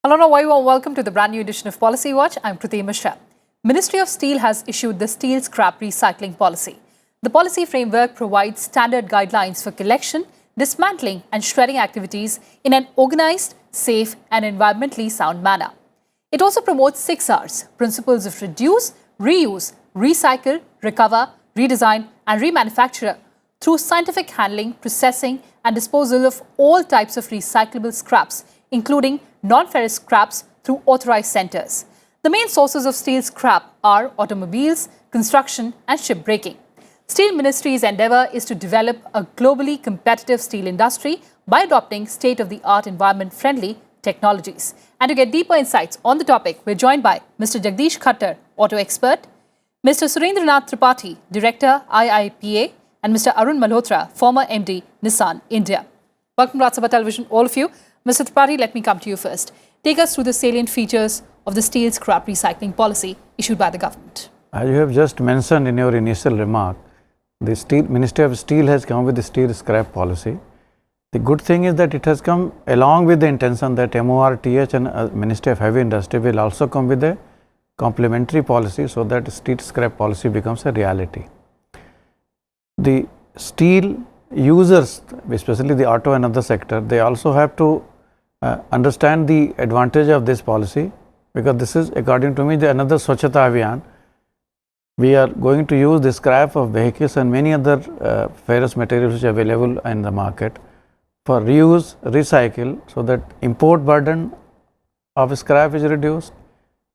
Hello, welcome to the brand new edition of Policy Watch. I'm Kriti Mishra. Ministry of Steel has issued the Steel Scrap Recycling Policy. The policy framework provides standard guidelines for collection, dismantling and shredding activities in an organized, safe and environmentally sound manner. It also promotes 6 Rs, principles of reduce, reuse, recycle, recover, redesign and remanufacture through scientific handling, processing and disposal of all types of recyclable scraps, including non-ferrous scraps through authorized centres. The main sources of steel scrap are automobiles, construction and shipbreaking. Steel Ministry's endeavour is to develop a globally competitive steel industry by adopting state-of-the-art environment-friendly technologies. And to get deeper insights on the topic, we're joined by Mr. Jagdish Khattar, auto expert, Mr. Surendra Nath Tripathi, Director, IIPA, and Mr. Arun Malhotra, former MD, Nissan, India. Welcome to Rajya Sabha Television, all of you. Mr. Tripathi, let me come to you first. Take us through the salient features of the steel scrap recycling policy issued by the government. As you have just mentioned in your initial remark, the Ministry of Steel has come with the steel scrap policy. The good thing is that it has come along with the intention that MORTH and Ministry of Heavy Industry will also come with a complementary policy so that steel scrap policy becomes a reality. The steel users, especially the auto and other sector, they also have to understand the advantage of this policy, because this is, according to me, another Swachhata Abhiyan. We are going to use the scrap of vehicles and many other ferrous materials which are available in the market for reuse, recycle, so that import burden of scrap is reduced,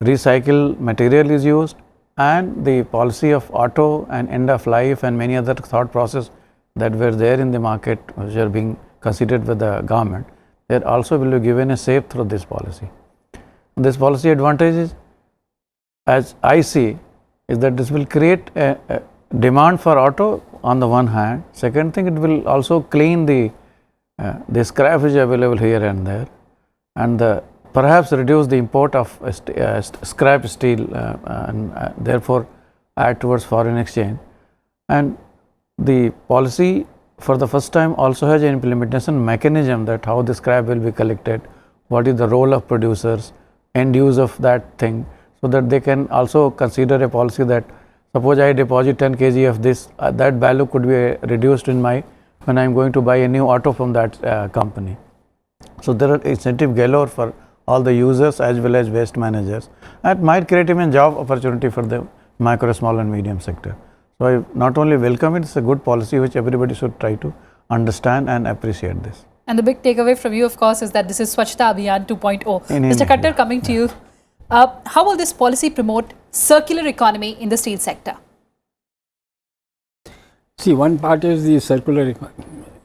recycle material is used, and the policy of auto and end of life and many other thought process that were there in the market which are being considered with the government, they also will be given a shape through this policy. This policy advantages, as I see, is that this will create a demand for auto on the one hand. Second thing, it will also clean the scrap which is available here and there, and perhaps reduce the import of scrap steel and therefore add towards foreign exchange. And the policy for the first time also has an implementation mechanism that how the scrap will be collected, what is the role of producers, end use of that thing, so that they can also consider a policy that suppose I deposit 10 kg of this, that value could be reduced in my, when I am going to buy a new auto from that company. So there are incentive galore for all the users as well as waste managers, and might create even job opportunity for the micro, small and medium sector. So I not only welcome it, it's a good policy which everybody should try to understand and appreciate this. And the big takeaway from you, of course, is that this is Swachhata Abhiyan 2.0. Mr. Khattar, coming to you, how will this policy promote circular economy in the steel sector? See, one part is the circular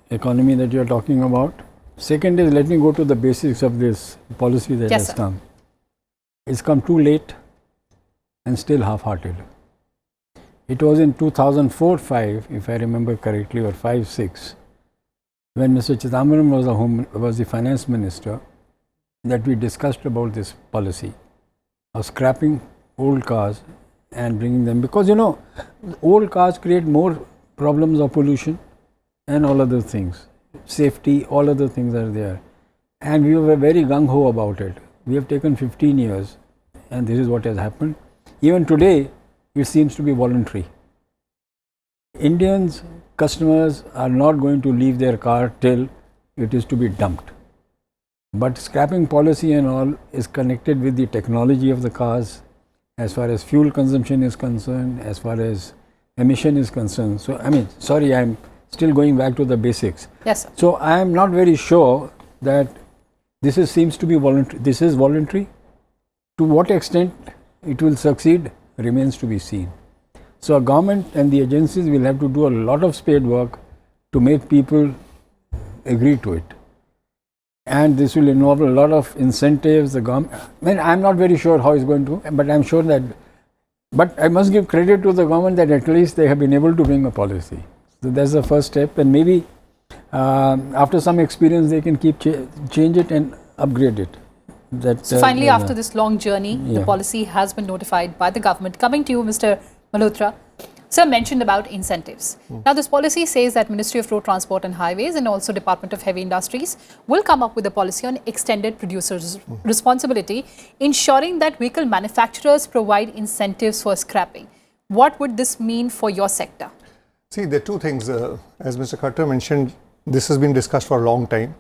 economy that you are talking about. Second is, let me go to the basics of this policy that has come. It's come too late and still half-hearted. It was in 2004-5, if I remember correctly, or 5-6, when Mr. Chidambaram was the finance minister, that we discussed about this policy of scrapping old cars and bringing them, because old cars create more problems of pollution and all other things, safety, all other things are there, and we were very gung-ho about it. We have taken 15 years and this is what has happened. Even today it seems to be voluntary. Indians, customers are not going to leave their car till it is to be dumped. But scrapping policy and all is connected with the technology of the cars, as far as fuel consumption is concerned, as far as emission is concerned. So, sorry, I am still going back to the basics. Yes, sir. So, I am not very sure that this seems to be voluntary. This is voluntary. To what extent it will succeed remains to be seen. So, government and the agencies will have to do a lot of spade work to make people agree to it. And this will involve a lot of incentives. The government, I am not very sure how it's going to, but I am sure that, but I must give credit to the government that at least they have been able to bring a policy. So that's the first step, and maybe after some experience they can keep change it and upgrade it. So finally, after this long journey, the policy has been notified by the government. Coming to you, Mr. Malhotra, Sir mentioned about incentives. Now, this policy says that Ministry of Road Transport and Highways and also Department of Heavy Industries will come up with a policy on extended producers' responsibility, ensuring that vehicle manufacturers provide incentives for scrapping. What would this mean for your sector? See, there are two things. As Mr. Khattar mentioned, this has been discussed for a long time.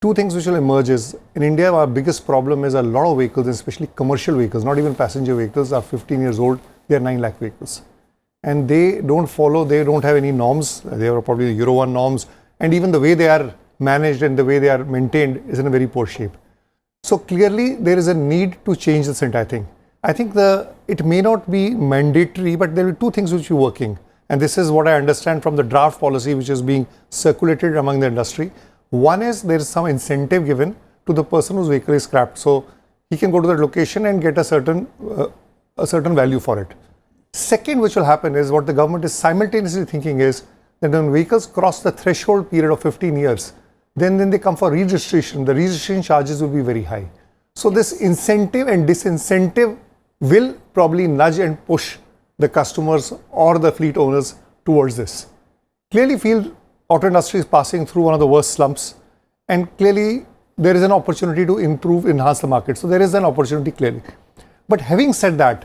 Two things which will emerge is, in India, our biggest problem is a lot of vehicles, especially commercial vehicles, not even passenger vehicles, are 15 years old. They are 9 lakh vehicles. And they don't follow, they don't have any norms. They are probably the Euro 1 norms. And even the way they are managed and the way they are maintained is in a very poor shape. So clearly, there is a need to change this entire thing. I think it may not be mandatory, but there are two things which are working. And this is what I understand from the draft policy which is being circulated among the industry. One is there is some incentive given to the person whose vehicle is scrapped. So he can go to that location and get a certain value for it. Second, which will happen is what the government is simultaneously thinking is that when vehicles cross the threshold period of 15 years, then they come for registration. The registration charges will be very high. So this incentive and disincentive will probably nudge and push the customers or the fleet owners towards this. Clearly feel auto industry is passing through one of the worst slumps, and clearly there is an opportunity to enhance the market. So there is an opportunity clearly. But having said that,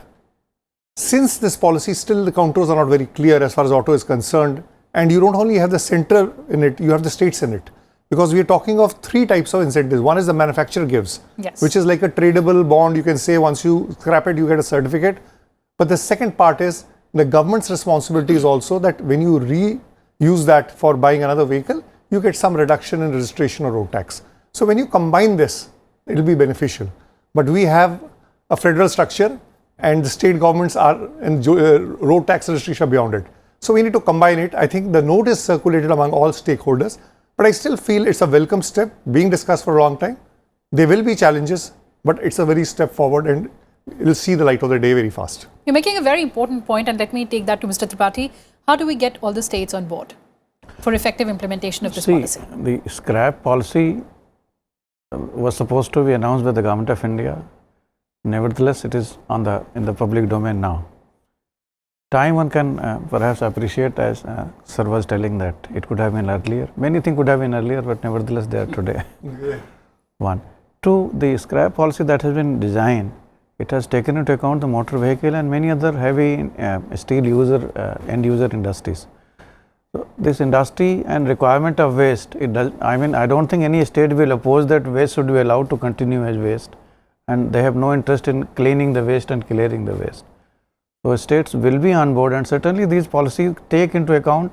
since this policy still the contours are not very clear as far as auto is concerned, and you don't only have the center in it, you have the states in it. Because we are talking of 3 types of incentives. One is the manufacturer gives, which is like a tradable bond. You can say once you scrap it, you get a certificate. But the second part is the government's responsibility is also that when you reuse that for buying another vehicle, you get some reduction in registration or road tax. So when you combine this, it will be beneficial. But we have a federal structure and the state governments are in road tax registration beyond it. So we need to combine it. I think the note is circulated among all stakeholders, but I still feel it's a welcome step being discussed for a long time. There will be challenges, but it's a very step forward and it will see the light of the day very fast. You're making a very important point, and let me take that to Mr. Tripathi. How do we get all the states on board for effective implementation of this policy? The scrap policy was supposed to be announced by the Government of India. Nevertheless, it is in the public domain now. Time one can perhaps appreciate, as Sir was telling, that it could have been earlier. Many things could have been earlier, but nevertheless they are today. One. Two, the scrap policy that has been designed, it has taken into account the motor vehicle and many other heavy steel end user industries. So this industry and requirement of waste, I don't think any state will oppose that waste should be allowed to continue as waste, and they have no interest in cleaning the waste and clearing the waste. So states will be on board, and certainly these policies take into account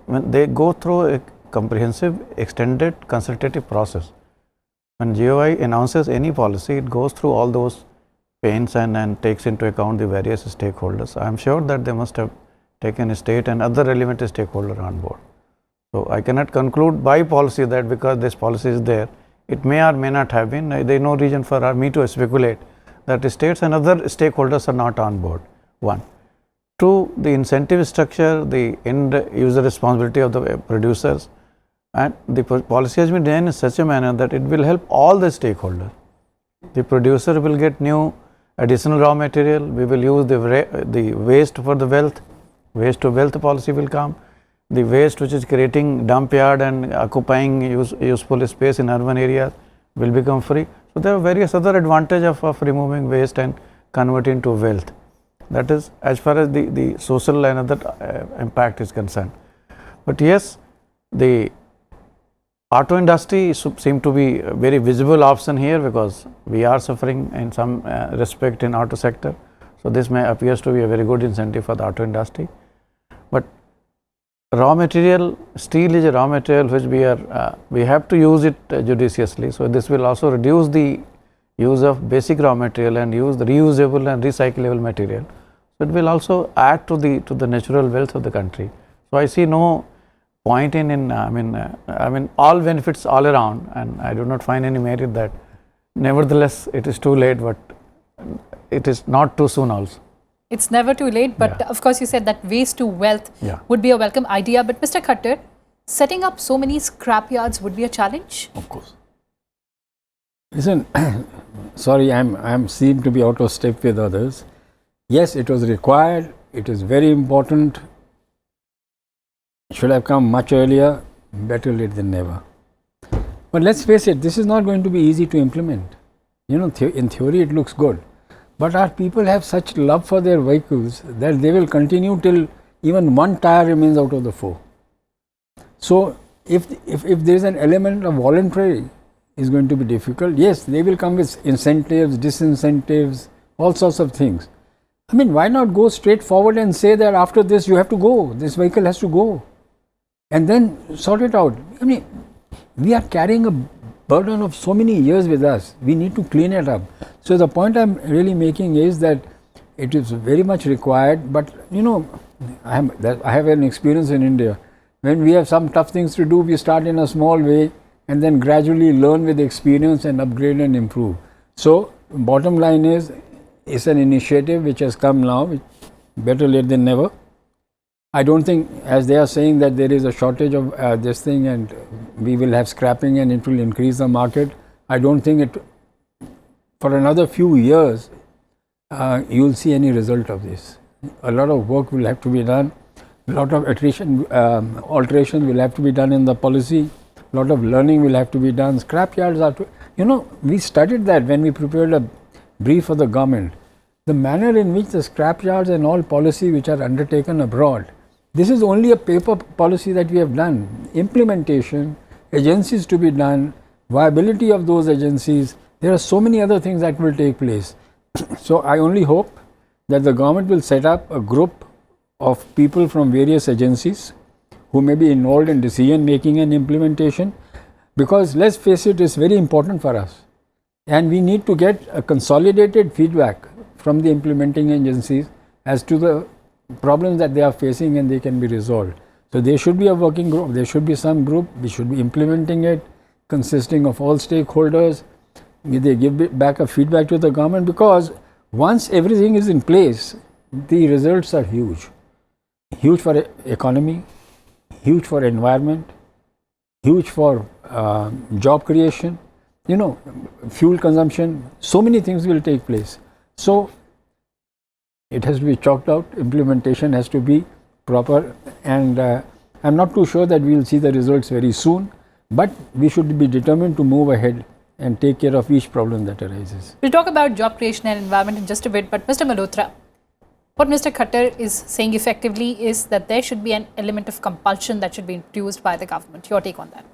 when they go through a comprehensive, extended consultative process. When GOI announces any policy, it goes through all those pains and takes into account the various stakeholders. I am sure that they must have taken a state and other relevant stakeholders on board. So I cannot conclude by policy that because this policy is there, it may or may not have been. There is no reason for me to speculate that the states and other stakeholders are not on board. One. Two, the incentive structure, the end user responsibility of the producers, and the policy has been designed in such a manner that it will help all the stakeholders. The producer will get new additional raw material. We will use the waste for the wealth. Waste to wealth policy will come. The waste which is creating dump yard and occupying useful space in urban areas will become free. So there are various other advantages of removing waste and converting to wealth. That is as far as the social and other impact is concerned. But yes, the auto industry seem to be a very visible option here because we are suffering in some respect in auto sector. So this appears to be a very good incentive for the auto industry. But raw material, steel is a raw material which we have to use it judiciously. So this will also reduce the use of basic raw material and use the reusable and recyclable material. So it will also add to the natural wealth of the country. So I see no point in all benefits all around, and I do not find any merit that. Nevertheless, it is too late, but it is not too soon also. It's never too late, but of course you said that waste to wealth would be a welcome idea. But Mr. Khattar, setting up so many scrap yards would be a challenge? Of course. Listen, sorry, I'm seem to be out of step with others. Yes, it was required It is very important. Should have come much earlier. Better late than never. But let's face it, this is not going to be easy to implement. You know, in theory it looks good, but our people have such love for their vehicles that they will continue till even one tire remains out of the four. So if there is an element of voluntary, is going to be difficult. Yes, they will come with incentives, disincentives, all sorts of things. I mean, why not go straight forward and say that after this you have to go, this vehicle has to go, and then sort it out. I mean, we are carrying a burden of so many years with us. We need to clean it up. So the point I'm really making is that it is very much required, but you know, I have an experience in India. When we have some tough things to do, we start in a small way and then gradually learn with experience and upgrade and improve. So bottom line is, it's an initiative which has come now, better late than never. I don't think, as they are saying, that there is a shortage of this thing and we will have scrapping and it will increase the market. I don't think it, for another few years, you will see any result of this. A lot of work will have to be done, a lot of alteration will have to be done in the policy, a lot of learning will have to be done. Scrap yards are to, you know, we studied that when we prepared a brief for the government. The manner in which the scrap yards and all policy which are undertaken abroad, this is only a paper policy that we have done. Implementation, agencies to be done, viability of those agencies, there are so many other things that will take place. So I only hope that the government will set up a group of people from various agencies who may be involved in decision making and implementation, because let's face it, it's very important for us. And we need to get a consolidated feedback from the implementing agencies as to the problems that they are facing and they can be resolved. So there should be a working group, there should be some group, we should be implementing it, consisting of all stakeholders. They give back a feedback to the government, because once everything is in place, the results are huge. Huge for economy, huge for environment, huge for job creation, you know, fuel consumption, so many things will take place. So it has to be chalked out, implementation has to be proper, and I'm not too sure that we will see the results very soon, but we should be determined to move ahead and take care of each problem that arises. We'll talk about job creation and environment in just a bit, but Mr. Malhotra, what Mr. Khattar is saying effectively is that there should be an element of compulsion that should be introduced by the government. Your take on that?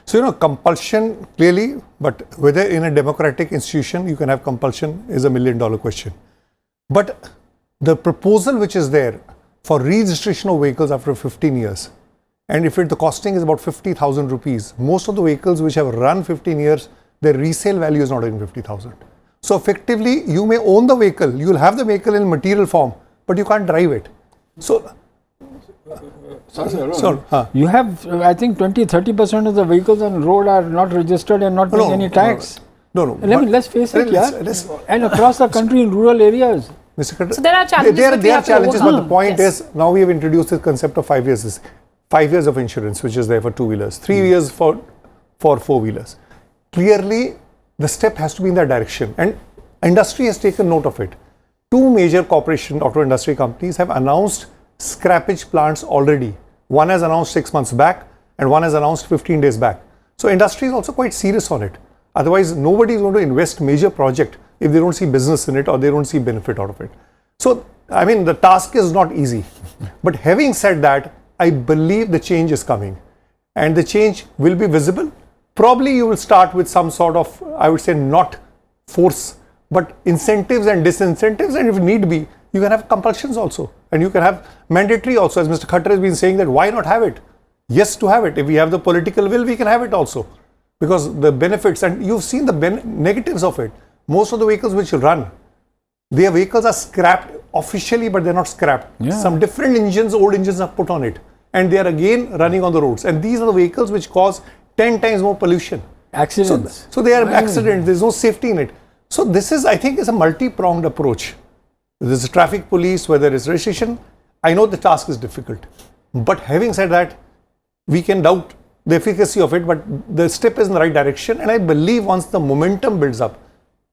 So, you know, compulsion clearly, but whether in a democratic institution you can have compulsion is $1 million question. But the proposal which is there for registration of vehicles after 15 years, and if the costing is about 50,000 rupees, most of the vehicles which have run 15 years, their resale value is not even 50,000. So effectively, you may own the vehicle, you will have the vehicle in material form, but you can't drive it. So, you have, I think 20-30% of the vehicles on the road are not registered and not paying any tax. No. Let's face it, and across the country in rural areas. Mr. Khattar, so there are challenges. There are challenges, but the point is, now we have introduced the concept of 5 years. 5 years of insurance, which is there for 2-wheelers, 3 years for 4-wheelers. Clearly, the step has to be in that direction, and industry has taken note of it. 2 major corporation auto industry companies have announced scrappage plants already. One has announced 6 months back, and one has announced 15 days back. So industry is also quite serious on it. Otherwise, nobody is going to invest major project if they don't see business in it or they don't see benefit out of it. So, I mean, the task is not easy. But having said that, I believe the change is coming, and the change will be visible. Probably you will start with some sort of, I would say, not force, but incentives and disincentives, and if need be, you can have compulsions also, and you can have mandatory also, as Mr. Khattar has been saying, that why not have it? Yes, to have it. If we have the political will, we can have it also, because the benefits, and you've seen the negatives of it. Most of the vehicles which run, their vehicles are scrapped officially, but they're not scrapped. Yeah. Some different engines, old engines are put on it, and they are again running on the roads. And these are the vehicles which cause 10 times more pollution. Accidents. So they are accidents, there's no safety in it. So this is, I think, is a multi-pronged approach. There's a traffic police, whether it's registration. I know the task is difficult. But having said that, we can doubt the efficacy of it, but the step is in the right direction. And I believe once the momentum builds up,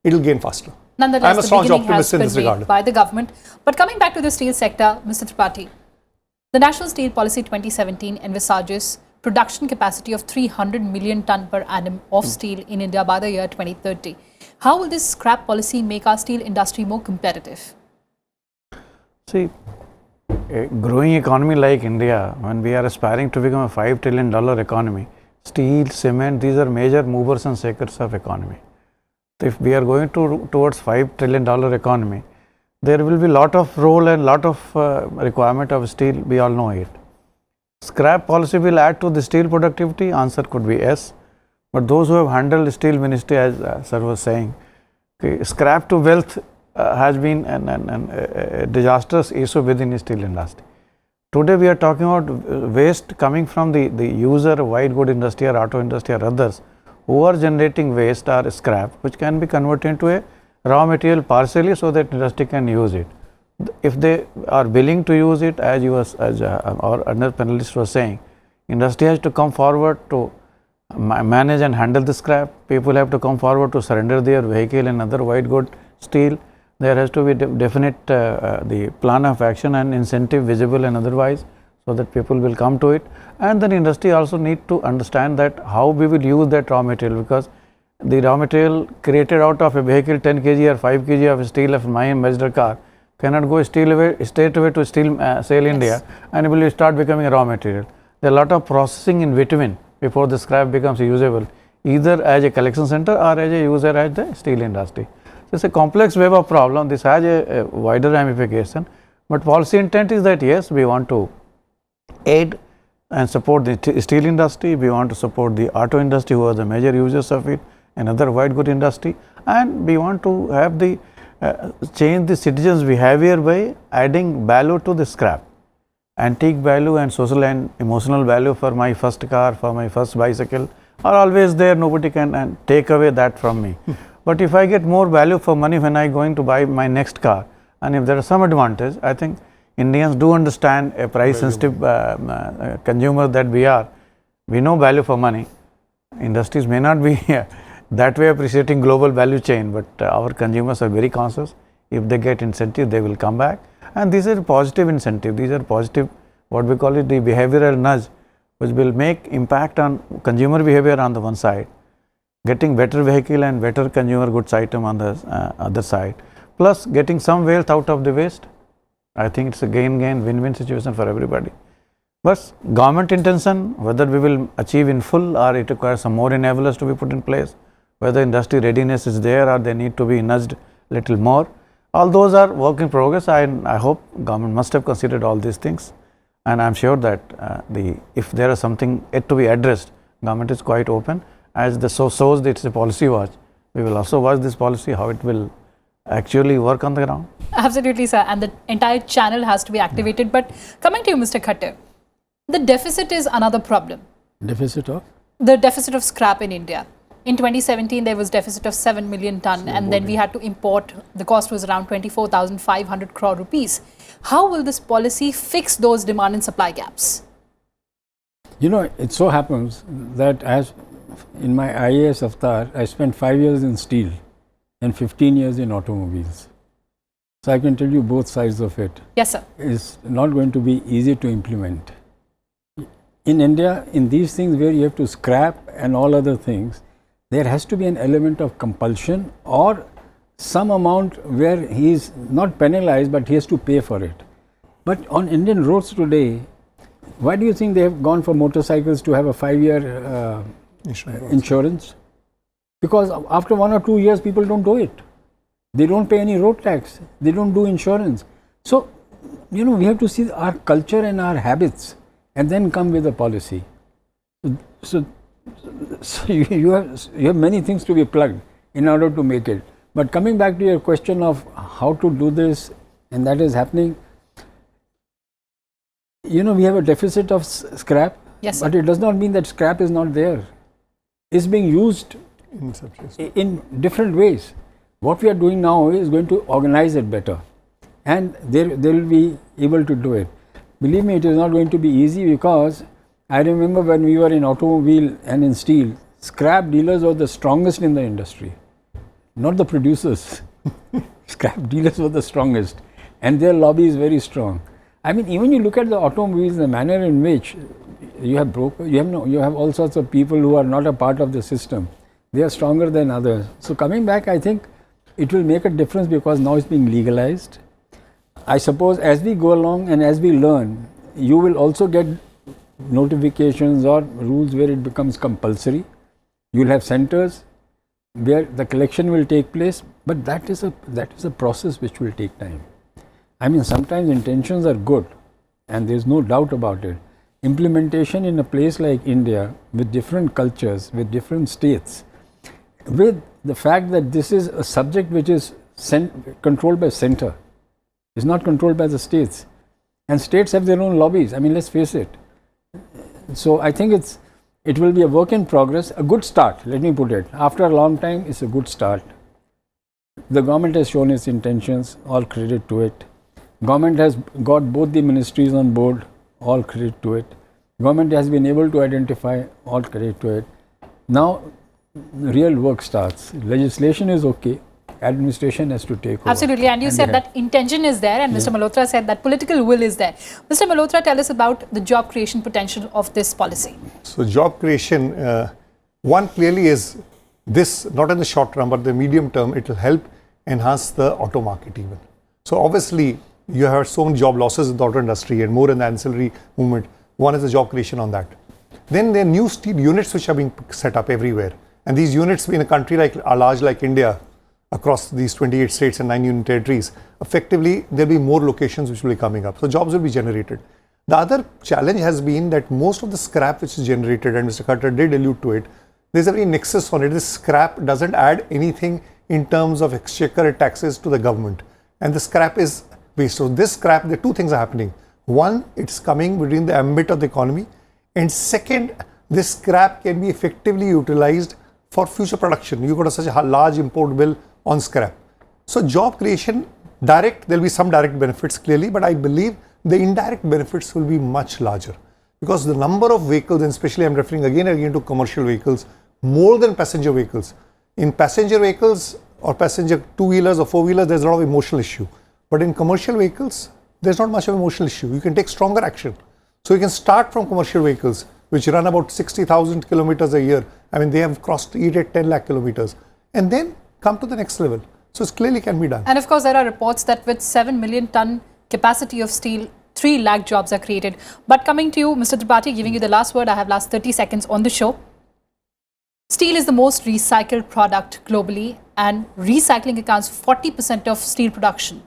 it'll gain faster. Nonetheless, I'm a the staunch beginning has optimist in been this made regard. by the government. But coming back to the steel sector, Mr. Tripathi, the National Steel Policy 2017 envisages production capacity of 300 million ton per annum of steel in India by the year 2030. How will this scrap policy make our steel industry more competitive? See, a growing economy like India, when we are aspiring to become a $5 trillion economy, steel, cement, these are major movers and shakers of economy. If we are going towards $5 trillion economy, there will be lot of role and lot of requirement of steel, we all know it. Scrap policy will add to the steel productivity, answer could be yes. But those who have handled steel ministry, as sir was saying, okay, scrap to wealth has been a disastrous issue within the steel industry. Today we are talking about waste coming from the user, white good industry or auto industry or others who are generating waste or scrap, which can be converted into a raw material partially so that industry can use it. If they are willing to use it, as our other panelist was saying, industry has to come forward to manage and handle the scrap. People have to come forward to surrender their vehicle and other white good steel. There has to be definite the plan of action and incentive visible and otherwise, so that people will come to it. And then industry also need to understand that how we will use that raw material, because the raw material created out of a vehicle 10 kg or 5 kg of steel of my Mazda car cannot go straight away to steel sale India and will start becoming a raw material. There are a lot of processing in between before the scrap becomes usable, either as a collection center or as a user at the steel industry. So it's a complex web of problem. This has a wider ramification, but policy intent is that yes, we want to aid and support the steel industry, we want to support the auto industry who are the major users of it, and other white good industry, and we want to have the change the citizens' behavior by adding value to the scrap. Antique value and social and emotional value for my first car, for my first bicycle are always there. Nobody can take away that from me. But if I get more value for money when I going to buy my next car, and if there is some advantage, I think Indians do understand a price sensitive consumer that we are. We know value for money. Industries may not be that way appreciating global value chain, but our consumers are very conscious. If they get incentive, they will come back. And these are positive incentive. These are positive, what we call it, the behavioral nudge, which will make impact on consumer behavior on the one side, getting better vehicle and better consumer goods item on the other side, plus getting some wealth out of the waste. I think it's a gain-gain, win-win situation for everybody. But government intention, whether we will achieve in full or it requires some more enablers to be put in place, whether industry readiness is there or they need to be nudged little more, all those are work in progress. I hope government must have considered all these things, and I am sure that if there is something yet to be addressed, government is quite open. As the shows it's a policy watch, we will also watch this policy, how it will actually work on the ground. Absolutely, sir, and the entire channel has to be activated. But coming to you, Mr. Khattar, the deficit is another problem. Deficit of? The deficit of scrap in India. In 2017, there was deficit of 7 million ton, and then we had to import. The cost was around 24,500 crore rupees. How will this policy fix those demand and supply gaps? You know, it so happens that as in my IAS Khattar, I spent 5 years in steel and 15 years in automobiles. So I can tell you both sides of it. Yes, sir. It's not going to be easy to implement. In India, in these things where you have to scrap and all other things, there has to be an element of compulsion or some amount where he is not penalized, but he has to pay for it. But on Indian roads today, why do you think they have gone for motorcycles to have a 5-year insurance? Because after 1 or 2 years, people don't do it. They don't pay any road tax. They don't do insurance. So, you know, we have to see our culture and our habits and then come with a policy. So you have many things to be plugged in order to make it. But coming back to your question of how to do this, and that is happening, you know, we have a deficit of scrap, yes, sir. But it does not mean that scrap is not there. It's being used in different ways. What we are doing now is going to organize it better, and they will be able to do it. Believe me, it is not going to be easy, because I remember when we were in automobile and in steel, scrap dealers were the strongest in the industry. not the producers. Scrap dealers were the strongest, and their lobby is very strong. I mean, even you look at the automobiles, the manner in which you have you have all sorts of people who are not a part of the system. They are stronger than others. So coming back, I think it will make a difference because now it's being legalized. I suppose as we go along and as we learn, you will also get notifications or rules where it becomes compulsory. You will have centers where the collection will take place, but that is a process which will take time. I mean, sometimes intentions are good and there is no doubt about it. Implementation in a place like India with different cultures, with different states, with the fact that this is a subject which is controlled by center, is not controlled by the states, and states have their own lobbies. I mean, let's face it. So I think it will be a work in progress, a good start, let me put it. After a long time, it's a good start. The government has shown its intentions, all credit to it. Government has got both the ministries on board, all credit to it. Government has been able to identify, all credit to it. Now, real work starts. Legislation is okay. Administration has to take over. Absolutely, and you said that intention is there, and Mr. Malhotra said that political will is there. Mr. Malhotra, tell us about the job creation potential of this policy. So, job creation, one clearly is this, not in the short term, but the medium term, it will help enhance the auto market even. So, obviously, you have so many job losses in the auto industry and more in the ancillary movement. One is the job creation on that. Then there are new steel units which are being set up everywhere. And these units in a country large like India, across these 28 states and 9 union territories, effectively there will be more locations which will be coming up. So jobs will be generated. The other challenge has been that most of the scrap which is generated, and Mr. Khattar did allude to it, there is a very nexus on it. This scrap doesn't add anything in terms of exchequer taxes to the government. And the scrap is waste. So this scrap, there are two things are happening. One, it's coming within the ambit of the economy. And second, this scrap can be effectively utilized for future production. You've got such a large import bill on scrap. So job creation, there will be some direct benefits clearly, but I believe the indirect benefits will be much larger because the number of vehicles, and especially I'm referring again and again to commercial vehicles, more than passenger vehicles. In passenger vehicles or passenger two-wheelers or four-wheelers, there's a lot of emotional issue. But in commercial vehicles, there's not much of emotional issue. You can take stronger action. So you can start from commercial vehicles, which run about 60,000 kilometers a year. I mean, they have crossed 10 lakh kilometers. And then come to the next level. So it clearly can be done. And of course, there are reports that with 7 million ton capacity of steel, 3 lakh jobs are created. But coming to you, Mr. Tripathi, giving you the last word, I have last 30 seconds on the show. Steel is the most recycled product globally, and recycling accounts for 40% of steel production.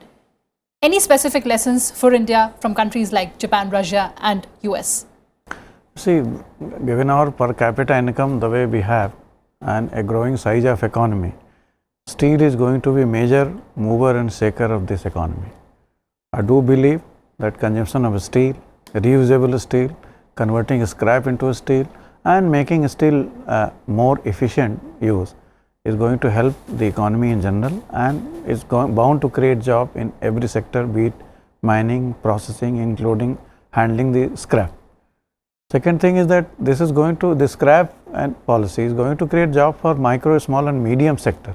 Any specific lessons for India from countries like Japan, Russia and US? See, given our per capita income the way we have and a growing size of economy, steel is going to be a major mover and shaker of this economy. I do believe that consumption of steel, reusable steel, converting scrap into steel and making steel more efficient use is going to help the economy in general and is bound to create job in every sector, be it mining, processing, including handling the scrap. Second thing is that the scrap and policy is going to create job for micro, small and medium sector.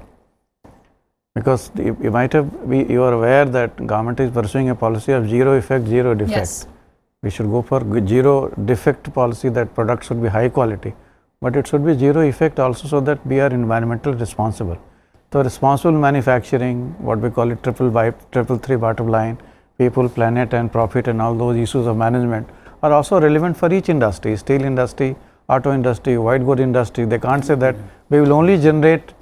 Because you are aware that government is pursuing a policy of zero effect, zero defect. Yes. We should go for zero defect policy, that product should be high quality, but it should be zero effect also, so that we are environmentally responsible. So responsible manufacturing, what we call it triple three bottom line, people, planet and profit and all those issues of management are also relevant for each industry, steel industry, auto industry, white good industry. They can't say that we will only generate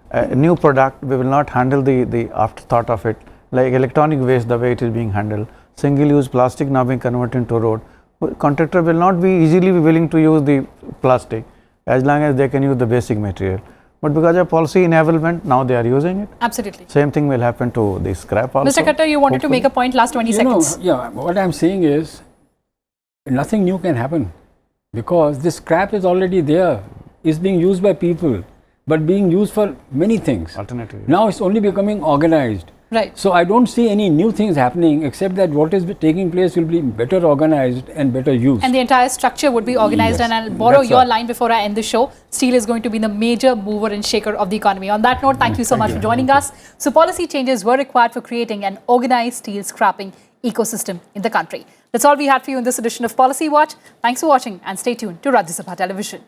a new product, we will not handle the afterthought of it, like electronic waste, the way it is being handled, single-use plastic now being converted into road. Contractor will not be easily willing to use the plastic as long as they can use the basic material. But because of policy enablement, now they are using it. Absolutely. Same thing will happen to the scrap also. Mr. Khattar, you wanted to make a point, last 20 seconds. What I'm saying is, nothing new can happen because this scrap is already there, is being used by people, but being used for many things. Alternative. Now it's only becoming organized. Right. So I don't see any new things happening except that what is taking place will be better organized and better used. And the entire structure would be organized. Yes. And I'll borrow That's your all. line before I end the show. Steel is going to be the major mover and shaker of the economy. On that note, thank you so much for joining us. So policy changes were required for creating an organized steel scrapping ecosystem in the country. That's all we had for you in this edition of Policy Watch. Thanks for watching and stay tuned to Rajya Sabha Television.